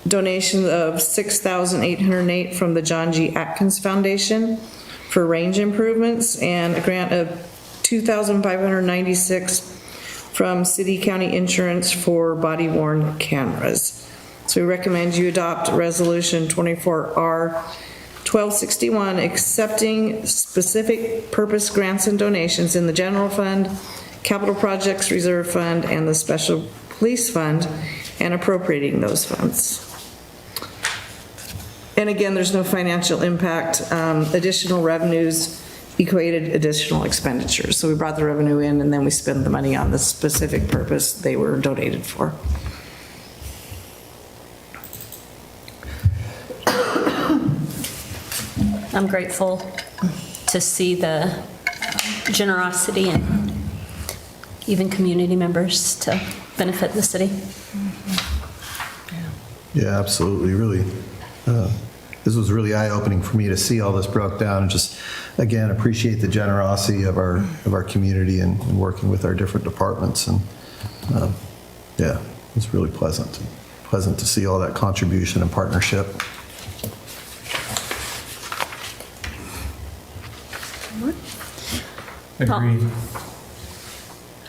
Donation of $6,808 from the John G. Atkins Foundation for range improvements, and a grant of $2,596 from City County Insurance for body-worn cameras. So we recommend you adopt Resolution 24R-1261, accepting specific purpose grants and donations in the General Fund, Capital Projects Reserve Fund, and the Special Police Fund, and appropriating those funds. And again, there's no financial impact. Additional revenues equated additional expenditures. So we brought the revenue in and then we spend the money on the specific purpose they were donated for. I'm grateful to see the generosity and even community members to benefit the city. Yeah, absolutely, really. This was really eye-opening for me to see all this broke down, and just, again, appreciate the generosity of our community and working with our different departments. And yeah, it's really pleasant to see all that contribution and partnership. Agreed.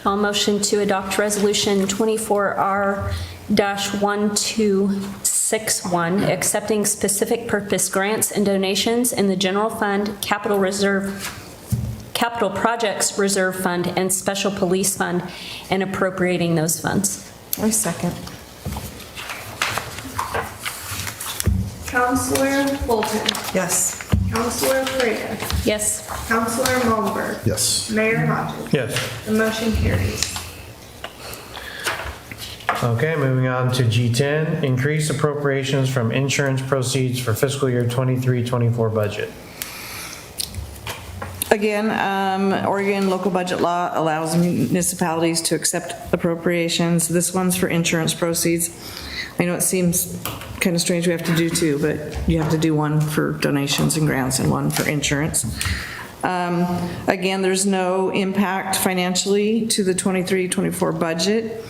I'll motion to adopt Resolution 24R-1261, accepting specific purpose grants and donations in the General Fund, Capital Reserve Capital Projects Reserve Fund and Special Police Fund and appropriating those funds. I second. Counselor Bolton? Yes. Counselor Freda? Yes. Counselor Malmberg? Yes. Mayor Hodges? Yes. The motion carries. Okay, moving on to G10, increase appropriations from insurance proceeds for fiscal year 23-24 budget. Again, Oregon local budget law allows municipalities to accept appropriations. This one's for insurance proceeds. I know it seems kind of strange we have to do two, but you have to do one for donations and grants and one for insurance. Again, there's no impact financially to the 23-24 budget.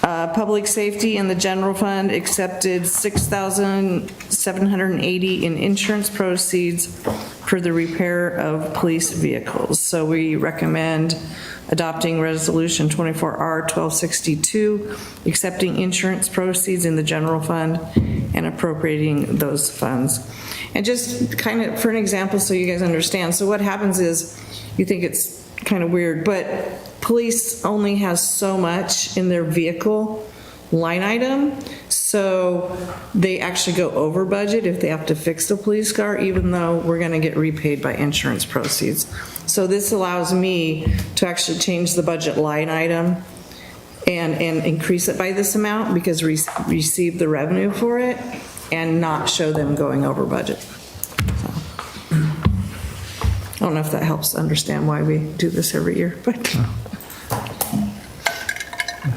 Public safety and the general fund accepted $6,780 in insurance proceeds for the repair of police vehicles. So we recommend adopting Resolution 24R-1262, accepting insurance proceeds in the general fund and appropriating those funds. And just kind of for an example so you guys understand, so what happens is, you think it's kind of weird, but police only has so much in their vehicle line item, so they actually go over budget if they have to fix the police car, even though we're going to get repaid by insurance proceeds. So this allows me to actually change the budget line item and increase it by this amount because we receive the revenue for it and not show them going over budget. So, I don't know if that helps understand why we do this every year, but.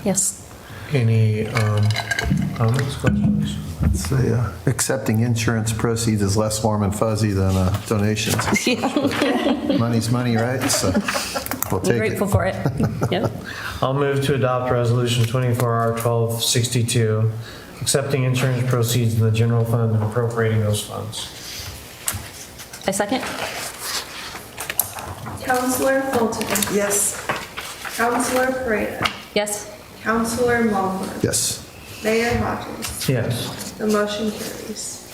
Yes. Any comments, questions? Let's say accepting insurance proceeds is less warm and fuzzy than donations. Money's money, right? So we'll I'm take grateful it. for it. Yep. I'll move to adopt Resolution 24R-1262, accepting insurance proceeds in the general fund and appropriating those funds. I second. Counselor Bolton? Yes. Counselor Freda? Yes. Counselor Malmberg? Yes. Mayor Hodges? Yes. The motion carries.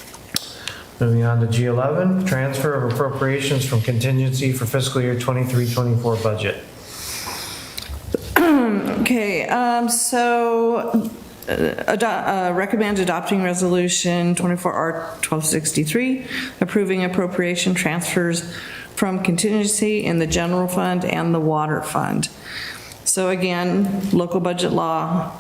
Moving on to G11, transfer of appropriations from contingency for fiscal year 23-24 budget. Okay, recommend adopting Resolution 24R-1263, approving appropriation transfers from contingency in the general fund and the water fund. So again, local budget law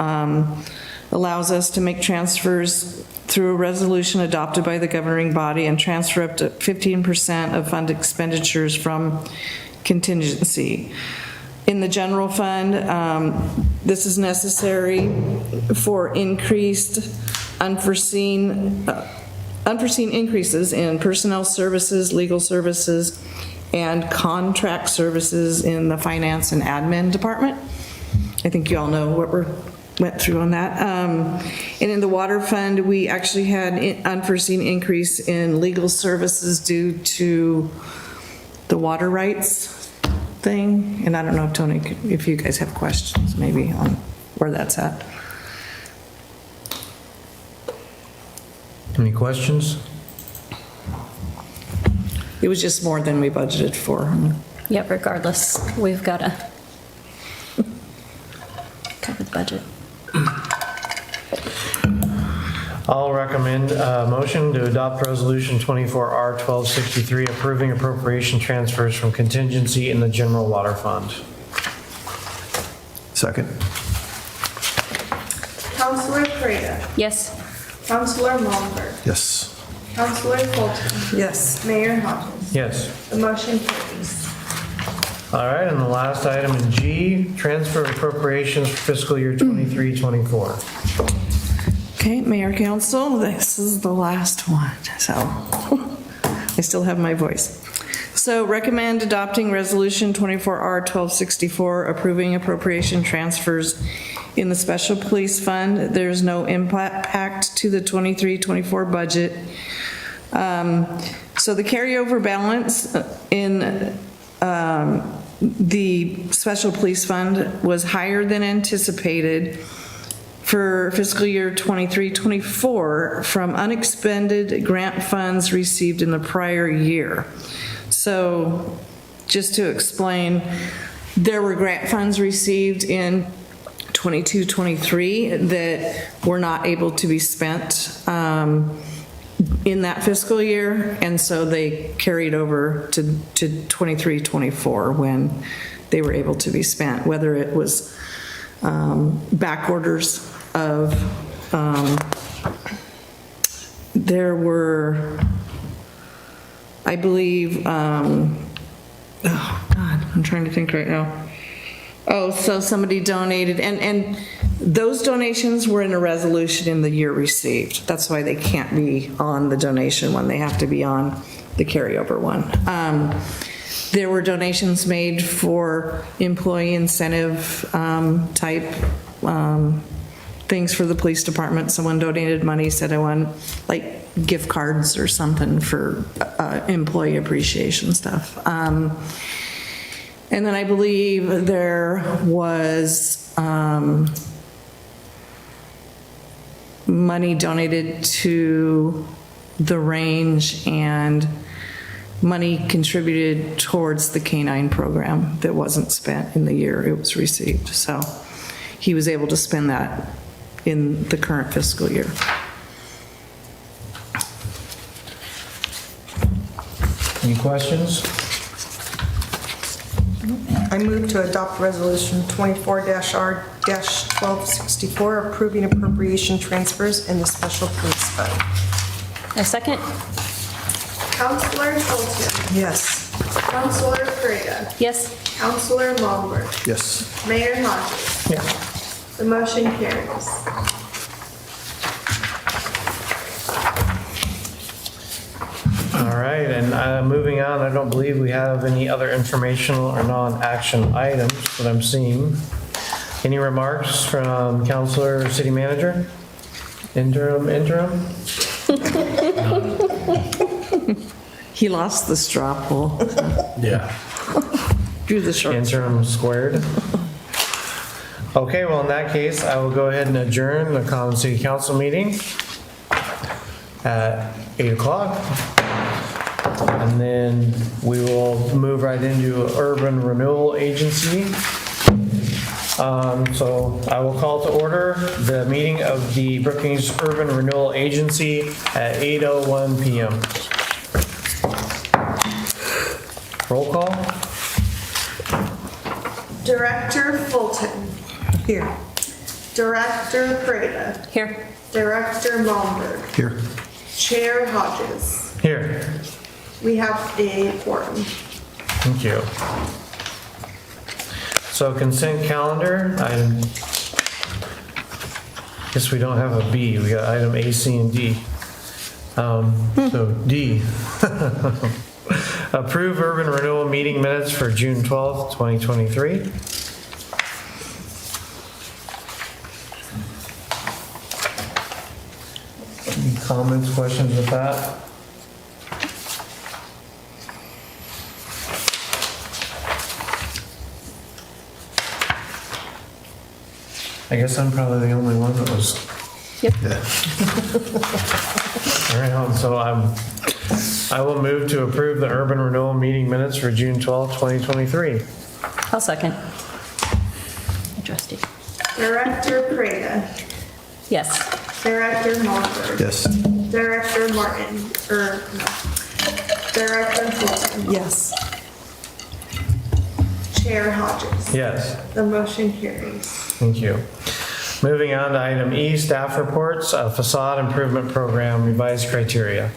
allows us to make transfers through a resolution adopted by the governing body and transfer up to 15% of fund expenditures from contingency. In the general fund, this is necessary for increased unforeseen increases in personnel services, legal services, and contract services in the finance and admin department. I think you all know what we went through on that. And in the water fund, we actually had an unforeseen increase in legal services due to the water rights thing. And I don't know if Tony, if you guys have questions maybe on where that's at. Any questions? It was just more than we budgeted for. Yep, regardless, we've got to cover the budget. I'll recommend a motion to adopt Resolution 24R-1263, approving appropriation transfers from contingency in the general water fund. Second. Counselor Freda? Yes. Counselor Malmberg? Yes. Counselor Bolton? Yes. Mayor Hodges? Yes. The motion carries. All right, and the last item in G, transfer appropriations for fiscal year 23-24. Okay, Mayor Council, this is the last one, so I still have my voice. So recommend adopting Resolution 24R-1264, approving appropriation transfers in the Special Police Fund. There's no impact to the 23-24 budget. So the carryover balance in the Special Police Fund was higher than anticipated for fiscal year 23-24 from unexpended grant funds received in the prior year. So just to explain, there were grant funds received in 22-23 that were not able to be spent in that fiscal year, and so they carried over to 23-24 when they were able to be spent, whether it was back orders of, there were, I believe, oh God, I'm trying to think right now. Oh, so somebody donated, and those donations were in a resolution in the year received. That's why they can't be on the donation one. They have to be on the carryover one. There were donations made for employee incentive type things for the police department. Someone donated money, said I want like gift cards or something for employee appreciation stuff. And then I believe there was money donated to the range and money contributed towards the K-9 program that wasn't spent in the year it was received. So he was able to spend that in the current fiscal year. Any questions? I move to adopt Resolution 24-R-1264, approving appropriation transfers in the Special Police Fund. A second? Counselor Fulton. Yes. Counselor Pryda. Yes. Counselor Malmberg. Yes. Mayor Hodges. Yeah. The motion carries. All right, and moving on, I don't believe we have any other informational or non-action items that I'm seeing. Any remarks from Counselor or City Manager? Interim? He lost the straw poll. Yeah. Drew the short. Interim squared. Okay, well, in that case, I will go ahead and adjourn the Common City Council meeting at 8 o'clock. And then we will move right into Urban Renewal Agency. So I will call to order the meeting of the Brookings Urban Renewal Agency at 8:01 PM. Roll call. Director Fulton. Here. Director Pryda. Here. Director Malmberg. Here. Chair Hodges. Here. We have a quorum. Thank you. So consent calendar, I guess we don't have a B, we got item A, C, and D. So D. Approve urban renewal meeting minutes for June 12th, 2023. Any comments, questions with that? I guess I'm probably the only one that was. Yep. All right, so I will move to approve the urban renewal meeting minutes for June 12th, 2023. I'll second. Trustee. Director Pryda. Yes. Director Malmberg. Yes. Director Martin, no. Director Fulton. Yes. Chair Hodges. Yes, The motion carries. thank you. Moving on to item E, staff reports, facade improvement program, revised criteria.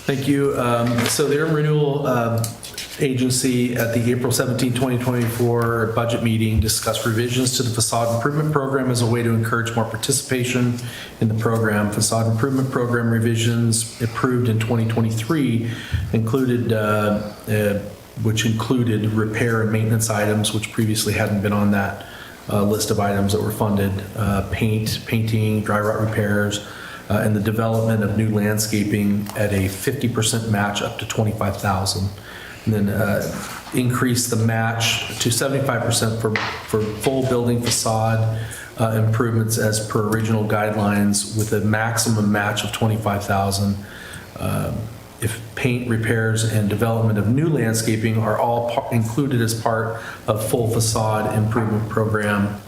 Thank you. So the Urban Renewal Agency at the April 17, 2024 budget meeting discussed revisions to the facade improvement program as a way to encourage more participation in the program. Facade improvement program revisions approved in 2023 included which included repair and maintenance items, which previously hadn't been on that list of items that were funded, painting, dry rot repairs, and the development of new landscaping at a 50% match up to $25,000. And then increase the match to 75% for full building facade improvements as per original guidelines with a maximum match of $25,000. if paint, repairs, and development of new landscaping are all included as part of full facade improvement program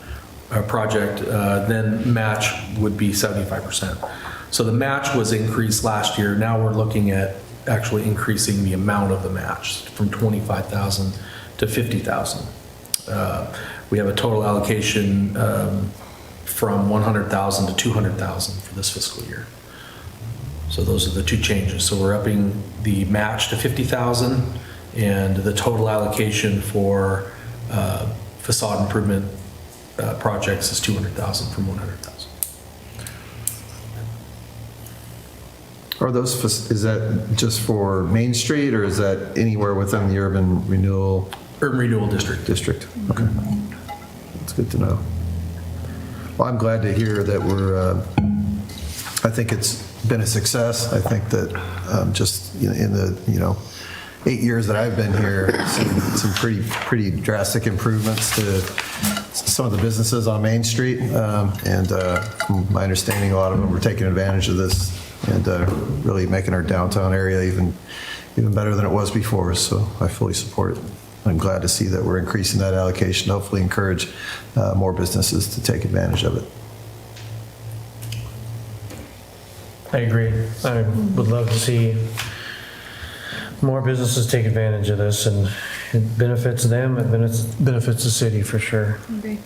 project, then match would be 75%. So the match was increased last year. Now we're looking at actually increasing the amount of the match from 25,000 to 50,000. We have a total allocation from 100,000 to 200,000 for this fiscal year. So those are the two changes. So we're upping the match to 50,000 and the total allocation for facade improvement projects is 200,000 from 100,000. Are those, is that just for Main Street, or is that anywhere within the urban renewal? Urban Renewal District. Okay. That's good to know. Well, I'm glad to hear that we're, I think it's been a success. I think that just in the, 8 years that I've been here, seen some pretty drastic improvements to some of the businesses on Main Street. And from my understanding, a lot of them were taking advantage of this and really making our downtown area even better than it was before. So I fully support it. I'm glad to see that we're increasing that allocation, hopefully encourage more businesses to take advantage of it. I agree. I would love to see more businesses take advantage of this, and it benefits them, it benefits the city for sure. Agree.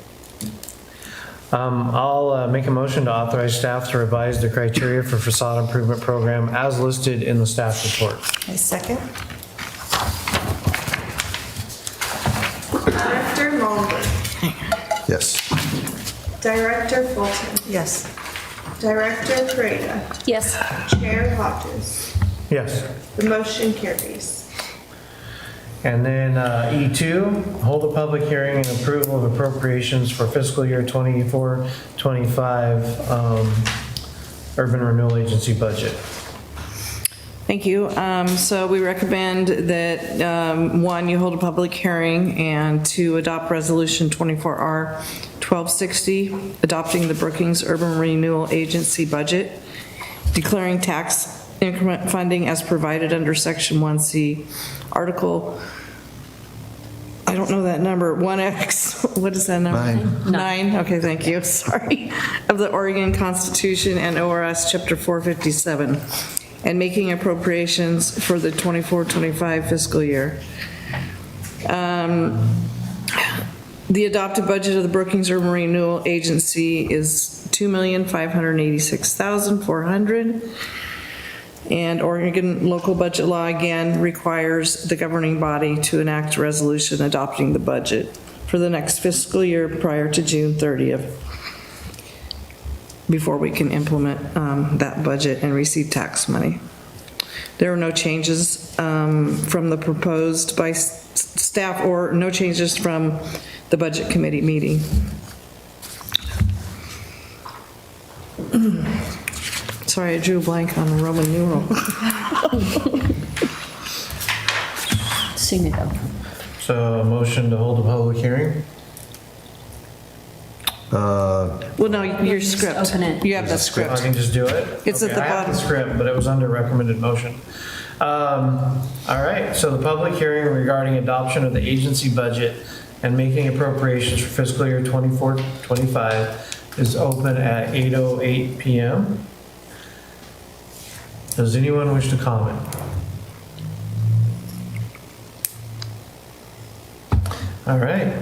I'll make a motion to authorize staff to revise the criteria for facade improvement program as listed in the staff report. I second. Director Mulder. Yes. Director Fulton. Yes. Director Prada. Yes. Chair Hodges. Yes. The motion carries. And then E2, hold a public hearing and approval of appropriations for fiscal year 24-25 Urban Renewal Agency budget. Thank you. So we recommend that, one, you hold a public hearing, and two, adopt Resolution 24R 1260, adopting the Brookings Urban Renewal Agency budget, declaring tax increment funding as provided under Section 1C, Article, I don't know that number, 1X, what is that number? 9. 9, okay, thank you, sorry, of the Oregon Constitution and ORS Chapter 457, and making appropriations for the 24-25 fiscal year. The adopted budget of the Brookings Urban Renewal Agency is $2,586,400. And Oregon local budget law again requires the governing body to enact a resolution adopting the budget for the next fiscal year prior to June 30th, before we can implement that budget and receive tax money. There are no changes from the proposed by staff, or no changes from the budget committee meeting. Sorry, I drew a blank on the Roman numeral. Sunico. So a motion to hold a public hearing? Well, no, your script. open it. You have the I script. can just do it? It's at Okay, the I have bottom. the script, but it was under recommended motion. All right, so the public hearing regarding adoption of the agency budget and making appropriations for fiscal year 24-25 is open at 8:08 PM. Does anyone wish to comment? All right,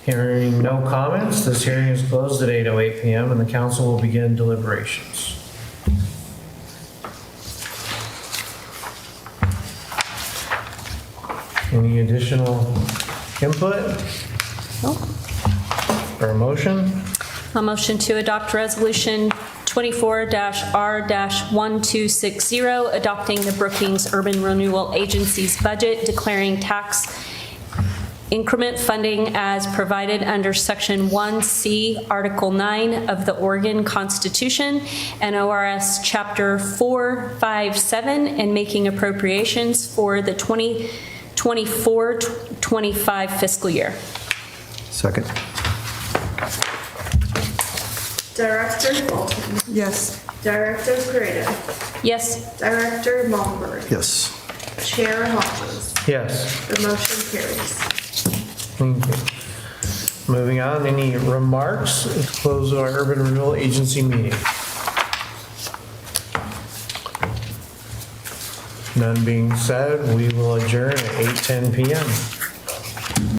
hearing no comments, this hearing is closed at 8:08 PM and the council will begin deliberations. Any additional input? Or a motion? A motion to adopt Resolution 24-R-1260, adopting the Brookings Urban Renewal Agency's budget, declaring tax increment funding as provided under Section 1C, Article 9 of the Oregon Constitution and ORS Chapter 457, and making appropriations for the 2024-25 fiscal year. Second. Director Fulton, Yes. Director Grado, Yes. Director Malmberg, Yes. Chair Hodges. Yes. The motion carries. Thank you. Moving on, any remarks to close our Urban Renewal Agency meeting? None being said, we will adjourn at 8:10 PM.